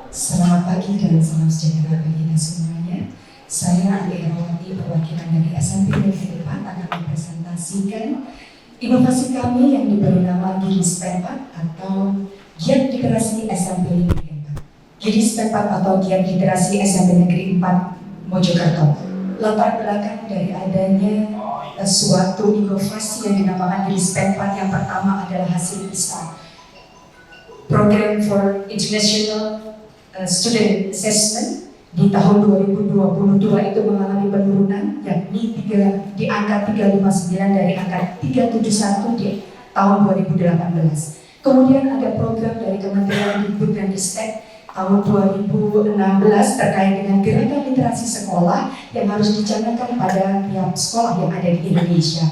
Selamat pagi dan salam sejahtera bagi kita semuanya. Saya Andi Herawati, perwakilan dari SMP Negeri 4 akan mempresentasikan inovasi kami yang diberi nama GIDIS P4 atau Giat Literasi SMP Negeri 4. GIDIS P4 atau Giat Literasi SMP Negeri 4 Mojokerto. Latar belakang dari adanya suatu inovasi yang dinamakan GIDIS P4 yang pertama adalah hasil PISA, Program for International Student Assessment di tahun 2022 itu mengalami penurunan, yakni di angka 359 dari angka 371 di tahun 2018. Kemudian ada program dari Kementerian Dikbud tahun 2016 terkait dengan gerakan literasi sekolah yang harus dicanangkan pada tiap sekolah yang ada di Indonesia.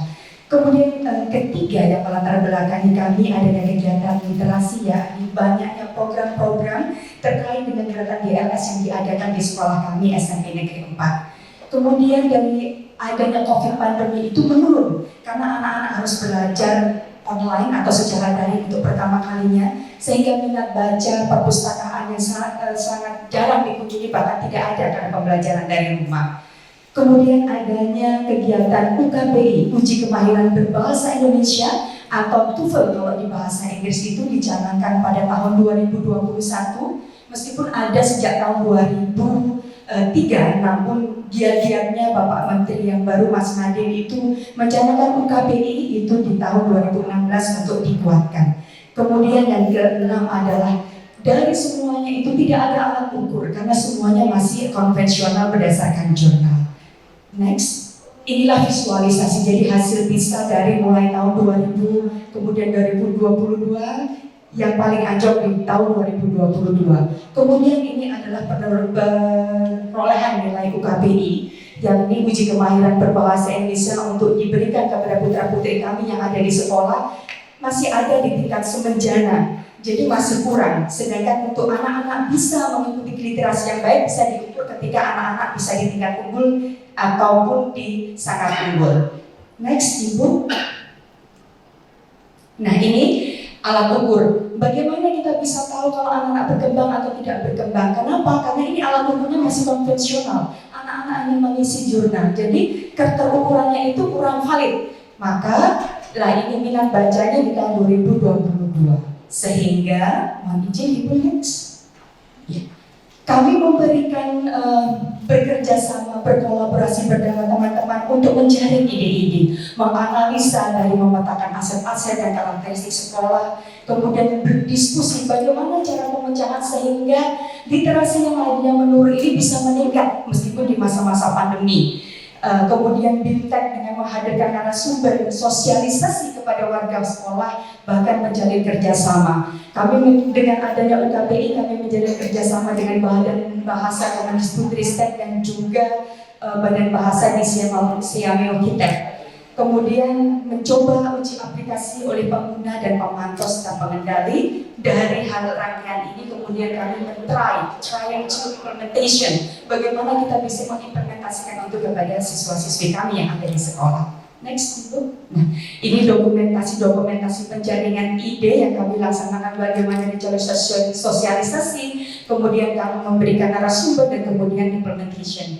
Kemudian ketiga yang melatar belakangi kami adanya kegiatan literasi, yakni banyaknya program-program terkait dengan gerakan GLS yang diadakan di sekolah kami SMP Negeri 4. Kemudian dari adanya COVID pandemi itu menurun karena anak-anak harus belajar online atau secara daring untuk pertama kalinya, sehingga minat baca perpustakaan yang sangat jarang dikunjungi, bahkan tidak ada karena pembelajaran dari rumah. Kemudian adanya kegiatan UKBI, Uji Kemahiran Berbahasa Indonesia atau TOEFL kalau di bahasa Inggris itu dicanangkan pada tahun 2021, meskipun ada sejak tahun 2003, namun giat-giatnya Bapak Menteri yang baru Mas Nadiem itu mencanangkan UKBI itu di tahun 2016 untuk dikuatkan. Kemudian yang keenam adalah dari semuanya itu tidak ada alat ukur karena semuanya masih konvensional berdasarkan jurnal. Next, inilah visualisasi jadi hasil PISA dari mulai tahun 2000 kemudian 2022 yang paling anjlok di tahun 2022. Kemudian ini adalah perolehan nilai UKBI, yakni uji kemahiran berbahasa Indonesia untuk diberikan kepada putra-putri kami yang ada di sekolah, masih ada di tingkat semenjana. Jadi masih kurang, sedangkan untuk anak-anak bisa mengikuti literasi yang baik bisa diukur ketika anak-anak bisa di tingkat unggul ataupun di sangat unggul. Next, Ibu. Nah, ini alat ukur. Bagaimana kita bisa tahu kalau anak-anak berkembang atau tidak berkembang? Kenapa? Karena ini alat ukurnya masih konvensional. Anak-anak hanya mengisi jurnal, jadi keterukurannya itu kurang valid. Maka, ini minat bacanya di tahun 2022. Sehingga, mohon izin Ibu next. Ya. Kami memberikan bekerja sama, berkolaborasi bersama teman-teman untuk mencari ide-ide, menganalisa dari memetakan aset-aset dan karakteristik sekolah, kemudian berdiskusi bagaimana cara pemecahan sehingga literasi yang lainnya menurun ini bisa meningkat meskipun di masa-masa pandemi. Kemudian BIMTEK dengan menghadirkan narasumber dan sosialisasi kepada warga sekolah, bahkan menjalin kerjasama. Kami dengan adanya UKBI, kami menjalin kerjasama dengan Badan Bahasa Kemendikbudristek dan juga Badan Bahasa di Siameo Kitek. Kemudian mencoba uji aplikasi oleh pengguna dan pemantau serta pengendali. Dari hal rangkaian ini kemudian kami try and implementation. Bagaimana kita bisa mengimplementasikan itu kepada siswa-siswi kami yang ada di sekolah. Next, Ibu. Nah, ini dokumentasi penjaringan ide yang kami laksanakan bagaimana dijalin sosialisasi, kemudian kami memberikan narasumber dan kemudian implementation.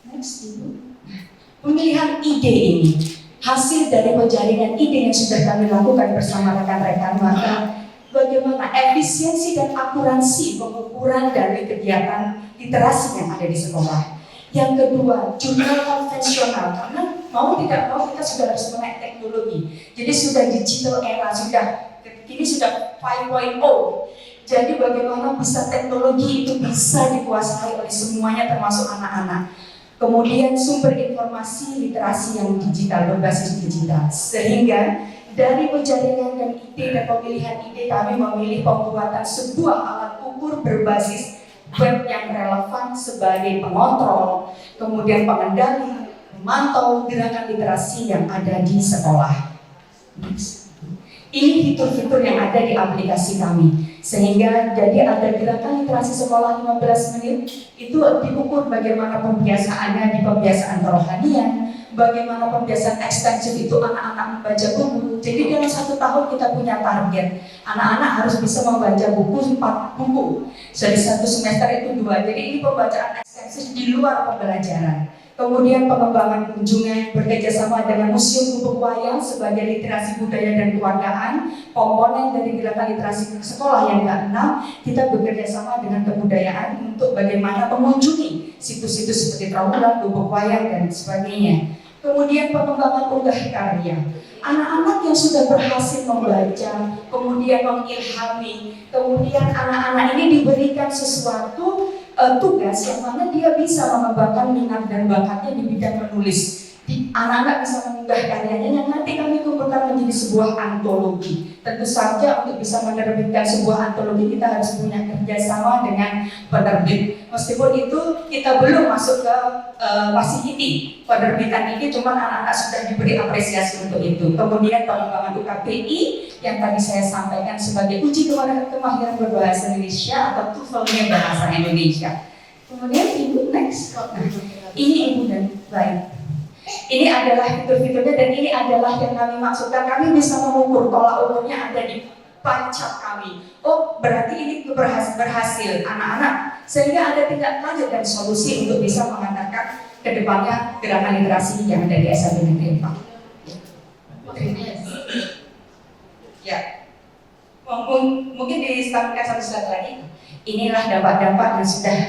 Next, Ibu. Nah, pemilihan ide ini hasil dari penjaringan ide yang sudah kami lakukan bersama rekan-rekan, maka bagaimana efisiensi dan akuransi pengukuran dari kegiatan literasi yang ada di sekolah. Yang kedua, jurnal konvensional, karena mau tidak mau kita sudah harus menaik teknologi. Jadi sudah digital era, ini sudah 5.0. Jadi bagaimana bisa teknologi itu bisa dikuasai oleh semuanya termasuk anak-anak. Kemudian sumber informasi literasi yang digital, berbasis digital. Sehingga dari penjaringan dan ide dan pemilihan ide kami memilih pembuatan sebuah alat ukur berbasis web yang relevan sebagai pengontrol, kemudian pengendali, memantau gerakan literasi yang ada di sekolah. Ini fitur-fitur yang ada di aplikasi kami. Sehingga jadi ada gerakan literasi sekolah 15 menit itu diukur bagaimana pembiasaannya di pembiasaan kerohanian, bagaimana pembiasaan ekstensif itu anak-anak membaca buku. Jadi dalam 1 tahun kita punya target, anak-anak harus bisa membaca buku 4 buku. Dari 1 semester itu 2. Jadi ini pembacaan ekstensif di luar pembelajaran. Kemudian pengembangan kunjungan bekerjasama dengan Museum Gubuk Wayang sebagai literasi budaya dan kewargaan, komponen dari gerakan literasi sekolah yang ke-6, kita bekerjasama dengan kebudayaan untuk bagaimana mengunjungi situs-situs seperti Trawulan, Gubuk Wayang, dan sebagainya. Kemudian pengembangan unggah karya. Anak-anak yang sudah berhasil membaca, kemudian mengilhami, kemudian anak-anak ini diberikan sesuatu tugas yang mana dia bisa mengembangkan minat dan bakatnya di bidang menulis. Anak-anak bisa mengunggah karyanya yang nanti kami kumpulkan menjadi sebuah antologi. Tentu saja untuk bisa menerbitkan sebuah antologi kita harus punya kerjasama dengan penerbit. Meskipun itu kita belum masuk ke facility penerbitan ini, cuma anak-anak sudah diberi apresiasi untuk itu. Kemudian pengembangan UKBI yang tadi saya sampaikan sebagai uji kemahiran berbahasa Indonesia atau TOEFL-nya bahasa Indonesia. Kemudian Ibu next. Nah, ini Ibu dan baik. Ini adalah fitur-fiturnya dan ini adalah yang kami maksudkan. Kami bisa mengukur, tolak ukurnya ada di pancap kami. Oh, berarti ini berhasil anak-anak. Sehingga ada tindak lanjut dan solusi untuk bisa mengantarkan ke depannya gerakan literasi yang ada di SMP Negeri 4. Ya, mungkin disampaikan satu slide lagi. Inilah dampak-dampak yang sudah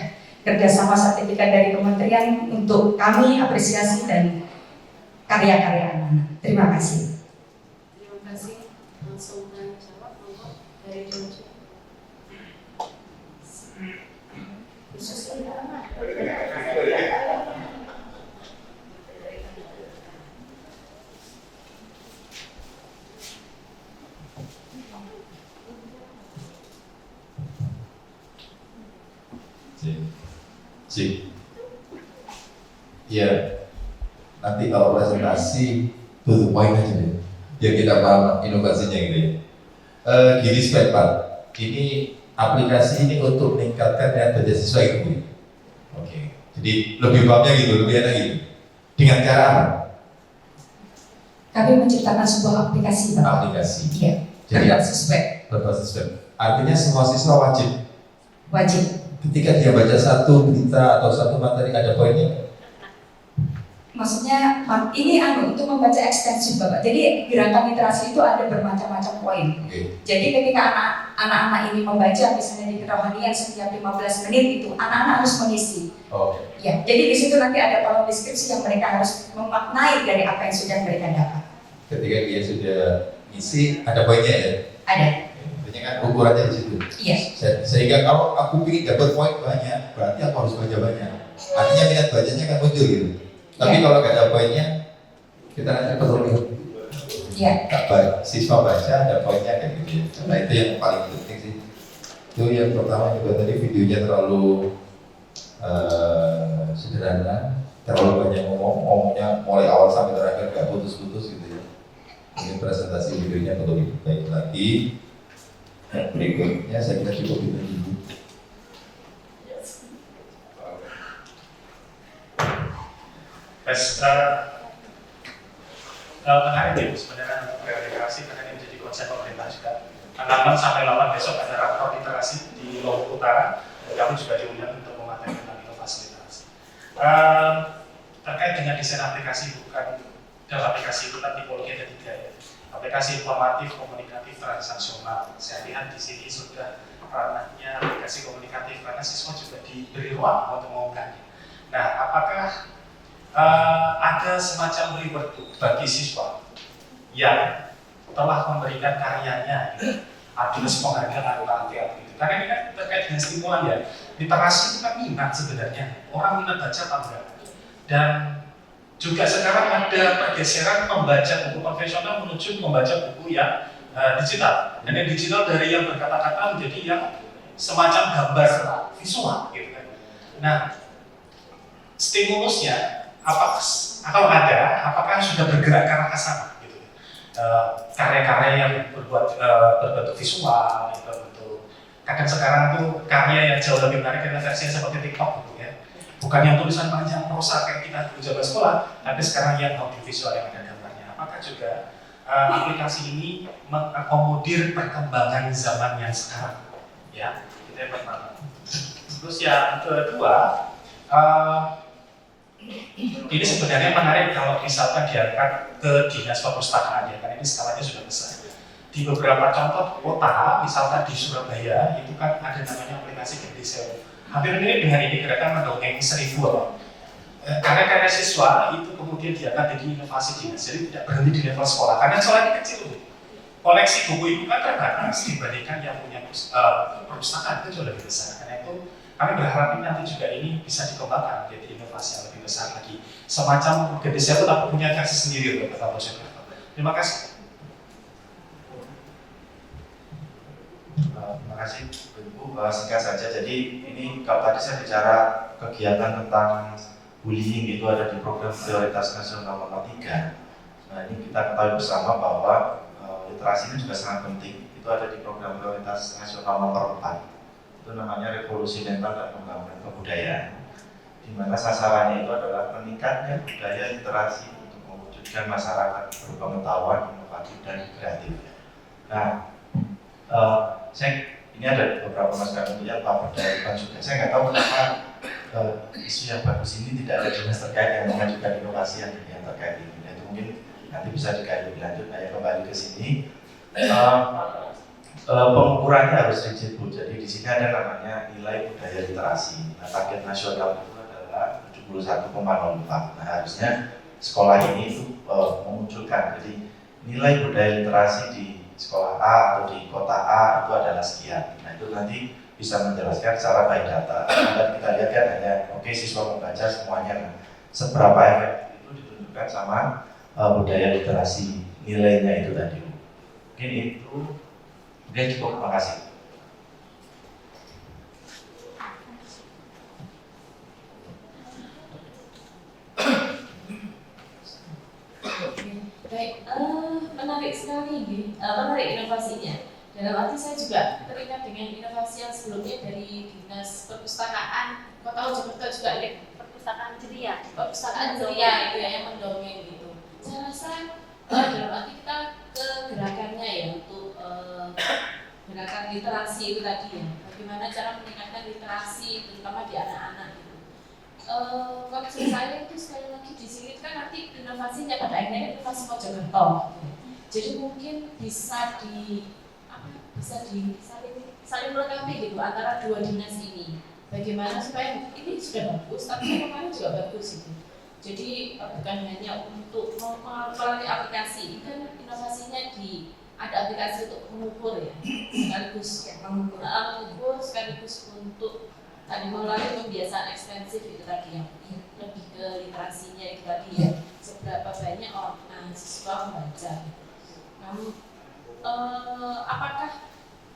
kerjasama sertifikat dari kementerian untuk kami apresiasi dan karya-karya anak-anak. Terima kasih. Terima kasih. Langsung jawab dari Jojo. Ya, nanti kalau presentasi to the point aja deh, biar kita paham inovasinya gitu ya. Gini slide Pak, ini aplikasi ini untuk meningkatkan minat baca siswa gitu ya. Oke, jadi lebih pahamnya gitu, lebih enak gitu. Dengan cara apa? Kami menciptakan sebuah aplikasi, Bapak. Aplikasi. Iya. Jadi berbasis web. Berbasis web. Artinya semua siswa wajib. Wajib. Ketika dia baca satu berita atau satu materi ada poinnya. Maksudnya ini untuk membaca ekstensif Bapak. Jadi gerakan literasi itu ada bermacam-macam poin. Jadi ketika anak-anak ini membaca misalnya di kerohanian setiap 15 menit itu anak-anak harus mengisi. Ya, jadi di situ nanti ada kolom deskripsi yang mereka harus memaknai dari apa yang sudah mereka dapat. Ketika dia sudah ngisi ada poinnya ya? Ada. Kan ukurannya di situ. Iya. Sehingga kalau aku ingin dapat poin banyak, berarti aku harus baca banyak. Artinya minat bacanya kan muncul gitu. Tapi kalau nggak ada poinnya, kita nanti perlu lihat. Iya. Siswa baca ada poinnya kayak gitu ya. Nah itu yang paling penting sih. Itu yang pertama juga tadi videonya terlalu sederhana, terlalu banyak ngomongnya mulai awal sampai terakhir nggak putus-putus gitu ya. Mungkin presentasi videonya perlu diperbaiki lagi. Berikutnya saya kira cukup itu dulu. Menarik ya sebenarnya untuk literasi karena ini menjadi konsep pemerintah juga. Tanggal 6 sampai 8 besok ada rapor literasi di Lombok Utara. Kami juga diundang untuk memateri tentang inovasi literasi. Terkait dengan desain aplikasi bukan dalam aplikasi itu kan tipologi ada 3 ya. Aplikasi informatif, komunikatif, transaksional. Saya lihat di sini sudah ranahnya aplikasi komunikatif karena siswa juga diberi ruang untuk mengunggahnya. Nah, apakah ada semacam reward book bagi siswa yang telah memberikan karyanya, ada penghargaan nanti gitu. Karena ini kan terkait dengan stimulan ya. Literasi itu kan minat sebenarnya. Orang minat baca atau enggak? Dan juga sekarang ada pergeseran membaca buku konvensional menuju membaca buku yang digital. Dan yang digital dari yang berkata-kata menjadi yang semacam gambar visual gitu kan. Nah, stimulusnya kalau ada, apakah sudah bergerak ke arah sana gitu. Karya-karya yang berbentuk visual, berbentuk kadang sekarang tuh karya yang jauh lebih menarik karena versinya seperti TikTok gitu ya. Bukan yang tulisan panjang prosa kayak kita dulu zaman sekolah, tapi sekarang yang audiovisual yang ada gambarnya. Apakah juga aplikasi ini mengakomodir perkembangan zaman yang sekarang? Ya, itu yang pertama. Terus yang kedua, ini sebenarnya menarik kalau misalkan diangkat ke dinas perpustakaan ya, karena ini skalanya sudah besar. Di beberapa contoh kota, misalkan di Surabaya, itu kan ada namanya aplikasi Gendeseo. Hampir mirip dengan ini gerakan mendongeng 1000 apa. Karena siswa itu kemudian diangkat jadi inovasi dinas, jadi tidak berhenti di level sekolah, karena sekolah ini kecil. Koleksi buku itu kan terbatas dibandingkan yang punya perpustakaan itu jauh lebih besar. Karena itu kami berharap ini nanti juga ini bisa dikembangkan jadi inovasi yang lebih besar lagi. Semacam Gendeseo tapi punya versi sendiri untuk kata Bos. Terima kasih. Terima kasih Ibu. Singkat saja, jadi ini kalau tadi saya bicara kegiatan tentang bullying itu ada di program prioritas nasional nomor 3. Nah ini kita ketahui bersama bahwa literasi ini juga sangat penting. Itu ada di program prioritas nasional nomor 4. Itu namanya revolusi mental dan pembangunan kebudayaan. Di mana sasarannya itu adalah meningkatnya budaya literasi untuk mewujudkan masyarakat berpengetahuan, inovatif dan kreatif. Nah, ini ada beberapa masukan untuk Pak Berdaya juga. Saya nggak tahu kenapa isu yang bagus ini tidak ada dinas terkait yang mengajukan inovasi yang terkait ini. Nah, itu mungkin nanti bisa dikaji lebih lanjut. Nah, yang kembali ke sini, pengukurannya harus rigid Bu. Jadi di sini ada namanya nilai budaya literasi. Nah, target nasional itu adalah 71,04. Nah, harusnya sekolah ini itu memunculkan. Jadi nilai budaya literasi di sekolah A atau di kota A itu adalah sekian. Nah itu nanti bisa menjelaskan secara by data. Dan kita lihat kan hanya siswa membaca semuanya. Nah, seberapa efektif itu ditunjukkan sama budaya literasi nilainya itu tadi. Mungkin itu. Oke, cukup. Terima kasih. Baik, menarik sekali ini, menarik inovasinya. Dalam arti saya juga teringat dengan inovasi yang sebelumnya dari Dinas Perpustakaan Kota Mojokerto juga ada perpustakaan ceria itu ya, yang mendongeng gitu. Saya rasa dalam arti kita ke gerakannya ya untuk gerakan literasi itu tadi ya. Bagaimana cara meningkatkan literasi terutama di anak-anak gitu. Maksud saya itu sekali lagi di sini kan nanti inovasinya pada akhirnya inovasi Mojokerto. Jadi mungkin bisa saling melengkapi gitu antara dua dinas ini. Bagaimana supaya ini sudah bagus, tapi yang lain juga bagus gitu. Jadi bukan hanya untuk melalui aplikasi, kan inovasinya ada aplikasi untuk mengukur ya, sekaligus mengukur sekaligus untuk tadi melalui pembiasaan ekstensif itu tadi yang lebih ke literasinya itu tadi ya, seberapa banyak orang siswa membaca. Namun apakah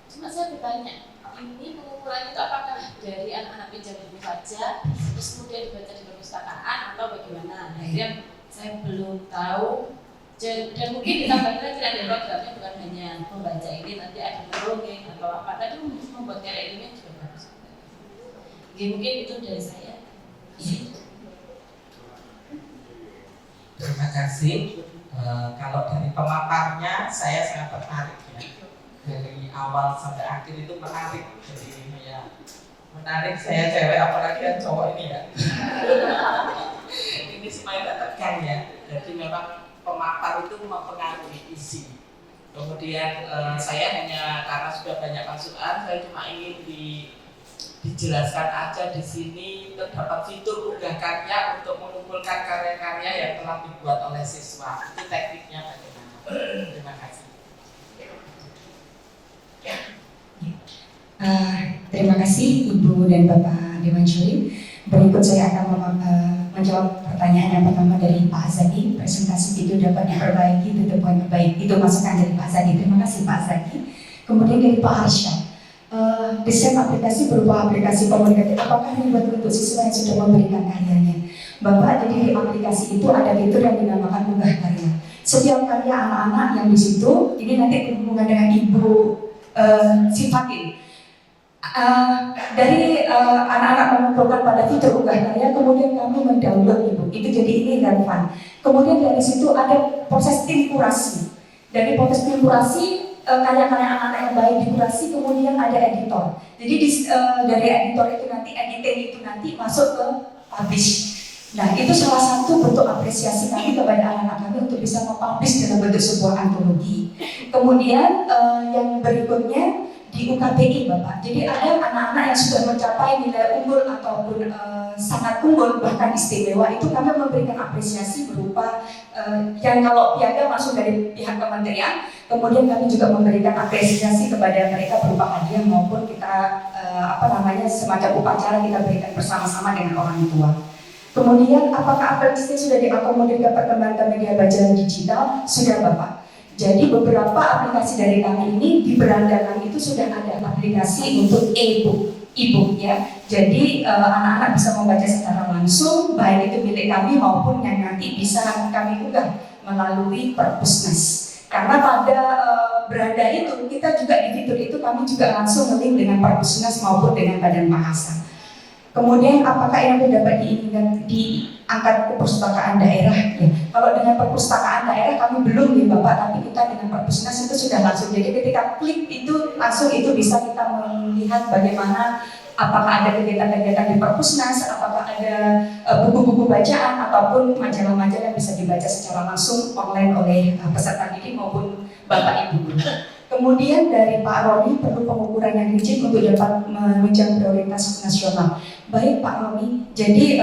cuma saya bertanya ini pengukuran itu apakah dari anak-anak pinjam buku saja terus kemudian dibaca di perpustakaan atau bagaimana? Nah itu yang saya belum tahu. Dan mungkin ditambahkan lagi ada programnya bukan hanya membaca ini, nanti ada dongeng atau apa tadi membuat karya ilmiah juga bagus. Oke, mungkin itu dari saya. Terima kasih. Kalau dari pemaparnya saya sangat tertarik ya. Dari awal sampai akhir itu menarik. Jadi ya menarik, saya cewek apalagi yang cowok ini ya. Ini supaya tidak tegang ya. Jadi memang pemapar itu mempengaruhi isi. Kemudian saya hanya karena sudah banyak masukan, saya cuma ingin dijelaskan aja di sini terdapat fitur unggah karya untuk mengumpulkan karya-karya yang telah dibuat oleh siswa. Itu tekniknya bagaimana? Terima kasih. Terima kasih Ibu dan Bapak Dewansyuri. Berikut saya akan menjawab pertanyaan yang pertama dari Pak Zaki. Presentasi itu dapat diperbaiki, to the point baik. Itu masukan dari Pak Zaki. Terima kasih Pak Zaki. Kemudian dari Pak Harsha. Desain aplikasi berupa aplikasi komunikatif. Apakah dibuat untuk siswa yang sudah memberikan karyanya? Bapak, jadi di aplikasi itu ada fitur yang dinamakan unggah karya. Setiap karya anak-anak yang di situ, ini nanti berhubungan dengan Ibu Sifatin. Dari anak-anak mengumpulkan pada fitur unggah karya, kemudian kami mendownload Ibu. Itu jadi ini relevan. Kemudian dari situ ada proses tim kurasi. Dari proses tim kurasi, karya-karya anak-anak yang baik dikurasi, kemudian ada editor. Jadi dari editor itu nanti, editing itu nanti masuk ke publish. Nah, itu salah satu bentuk apresiasi kami kepada anak-anak kami untuk bisa mempublish dalam bentuk sebuah antologi. Kemudian yang berikutnya di UKBI Bapak. Jadi ada anak-anak yang sudah mencapai nilai unggul ataupun sangat unggul bahkan istimewa, itu kami memberikan apresiasi berupa yang kalau piagam langsung dari pihak kementerian, kemudian kami juga memberikan apresiasi kepada mereka berupa hadiah maupun kita semacam upacara kita berikan bersama-sama dengan orang tua. Kemudian apakah aplikasi sudah diakomodir ke perkembangan media baca digital? Sudah Bapak. Jadi beberapa aplikasi dari kami ini di beranda kami itu sudah ada aplikasi untuk e-book ya. Jadi anak-anak bisa membaca secara langsung, baik itu milik kami maupun yang nanti bisa kami unggah melalui Perpusnas. Karena pada beranda itu kita juga di fitur itu kami juga langsung nge-link dengan Perpusnas maupun dengan Badan Bahasa. Kemudian apakah yang dapat diinginkan diangkat ke perpustakaan daerah? Ya, kalau dengan perpustakaan daerah kami belum ya Bapak, tapi kita dengan Perpusnas itu sudah langsung. Jadi ketika klik itu langsung itu bisa kita melihat bagaimana apakah ada kegiatan-kegiatan di Perpusnas, apakah ada buku-buku bacaan ataupun majalah-majalah yang bisa dibaca secara langsung online oleh peserta didik maupun Bapak Ibu guru. Kemudian dari Pak Roni perlu pengukuran yang rigid untuk dapat menunjang prioritas nasional. Baik Pak Roni, jadi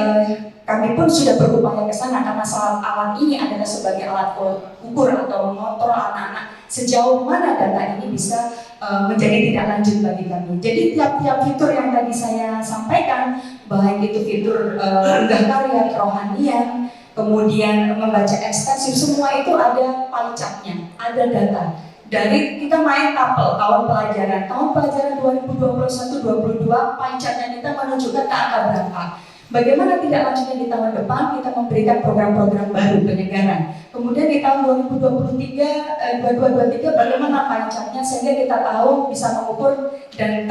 kami pun sudah berupaya ke sana karena alat ini adalah sebagai alat ukur atau mengontrol anak-anak sejauh mana data ini bisa menjadi tidak lanjut bagi kami. Jadi tiap-tiap fitur yang tadi saya sampaikan, baik itu fitur unggah karya, kerohanian, kemudian membaca ekstensif, semua itu ada palicaknya, ada data. Dari kita main tapel tahun pelajaran 2021-22 pancatnya kita menunjukkan ke angka berapa. Bagaimana tidak lanjutnya di tahun depan kita memberikan program-program baru penyegaran. Kemudian di tahun 2023 bagaimana pancatnya sehingga kita tahu bisa mengukur dan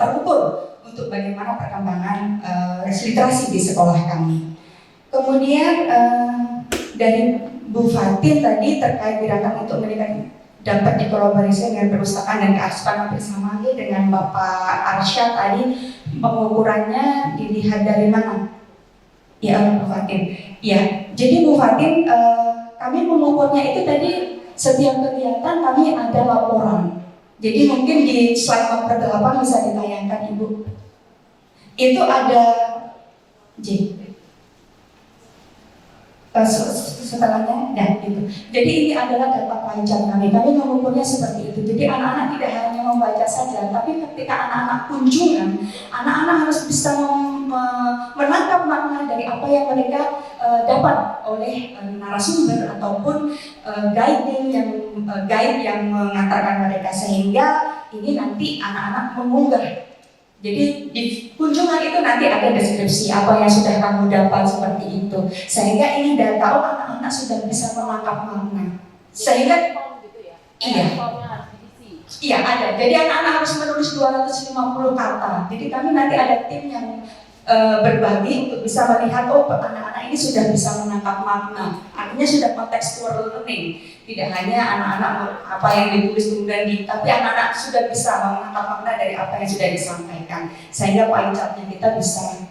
terukur untuk bagaimana perkembangan literasi di sekolah kami. Kemudian dari Bu Fatin tadi terkait gerakan untuk meningkatkan dapat dikolaborasi dengan perpustakaan dan kearsipan bersama dengan Bapak Arsyad tadi pengukurannya dilihat dari mana? Ya Bu Fatin. Ya, jadi Bu Fatin kami mengukurnya itu tadi setiap kegiatan kami ada laporan. Jadi mungkin di slide nomor 8 bisa ditayangkan Ibu. Itu ada setelahnya dan itu. Jadi ini adalah data panjang kami. Kami mengukurnya seperti itu. Jadi anak-anak tidak hanya membaca saja, tapi ketika anak-anak kunjungan, anak-anak harus bisa menangkap makna dari apa yang mereka dapat oleh narasumber ataupun guide yang mengantarkan mereka, sehingga ini nanti anak-anak mengunggah. Jadi di kunjungan itu nanti ada deskripsi apa yang sudah kamu dapat seperti itu, sehingga ini data anak-anak sudah bisa menangkap makna. Sehingga iya ada. Jadi anak-anak harus menulis 250 kata. Jadi kami nanti ada tim yang berbagi untuk bisa melihat anak-anak ini sudah bisa menangkap makna. Artinya sudah contextual learning. Tidak hanya anak-anak apa yang ditulis kemudian tapi anak-anak sudah bisa menangkap makna dari apa yang sudah disampaikan, sehingga pancatnya kita bisa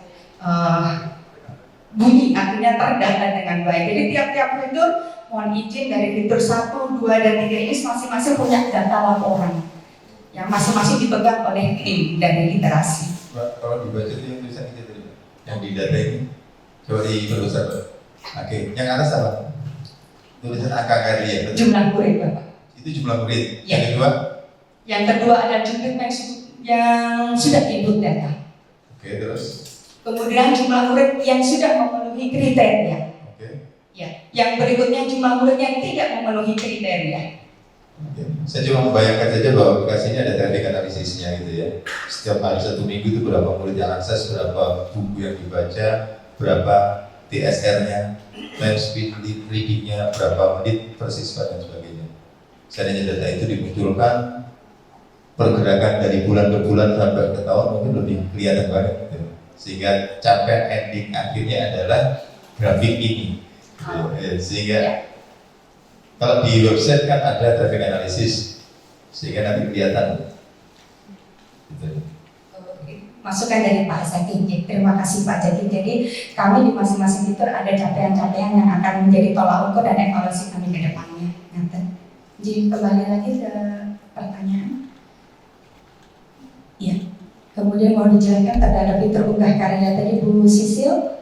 bunyi, artinya terdata dengan baik. Jadi tiap-tiap fitur, mohon izin dari fitur 1, 2, dan 3 ini masing-masing punya data laporan yang masing-masing dipegang oleh tim dari literasi. Kalau dibaca itu yang tulisan itu tadi, yang di data ini coba diperluas. Oke, yang atas apa? Tulisan angka karya. Jumlah murid Bapak. Itu jumlah murid. Ya. Yang kedua? Yang kedua ada jumlah yang sudah input data. Oke, terus? Kemudian jumlah murid yang sudah memenuhi kriteria. Oke. Ya. Yang berikutnya jumlah murid yang tidak memenuhi kriteria. Oke. Saya cuma membayangkan saja bahwa aplikasi ini ada teknik analisisnya gitu ya. Setiap hari 1 minggu itu berapa murid yang akses, berapa buku yang dibaca, berapa TSR-nya, time speed reading-nya, berapa menit per siswa dan sebagainya. Seandainya data itu dimunculkan, pergerakan dari bulan ke bulan sampai ke tahun mungkin lebih kelihatan banget gitu. Sehingga capaian ending akhirnya adalah grafik ini. Sehingga kalau di website kan ada traffic analysis, sehingga nanti kelihatan. Gitu. Masukan dari Pak Zaki. Terima kasih Pak Zaki. Jadi kami di masing-masing fitur ada capaian-capaian yang akan menjadi tolak ukur dan evaluasi kami ke depannya. Jadi kembali lagi ke pertanyaan. Ya. Kemudian mau dijelaskan terhadap fitur unggah karya tadi Bu Sisil.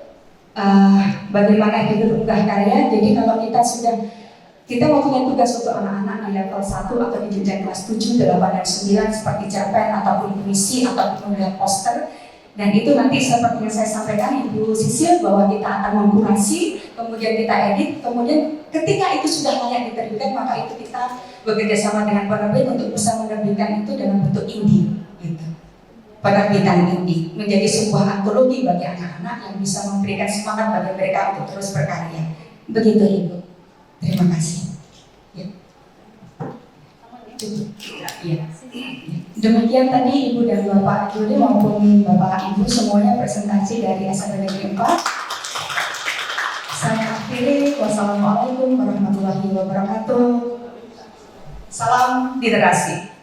Bagaimana fitur unggah karya? Jadi kalau kita mau punya tugas untuk anak-anak di level 1 atau di jenjang kelas 7, 8, dan 9 seperti cerpen ataupun puisi ataupun menulis poster, dan itu nanti seperti yang saya sampaikan Ibu Sisil bahwa kita akan mengkurasi, kemudian kita edit, kemudian ketika itu sudah layak diterbitkan maka itu kita bekerja sama dengan penerbit untuk bisa menerbitkan itu dalam bentuk indie gitu. Penerbitan indie menjadi sebuah antologi bagi anak-anak yang bisa memberikan semangat bagi mereka untuk terus berkarya. Begitu Ibu. Terima kasih. Ya. Ya. Demikian tadi Ibu dan Bapak Juli maupun Bapak Ibu semuanya presentasi dari SMP Negeri 4. Saya akhiri. Wassalamualaikum warahmatullahi wabarakatuh. Salam literasi.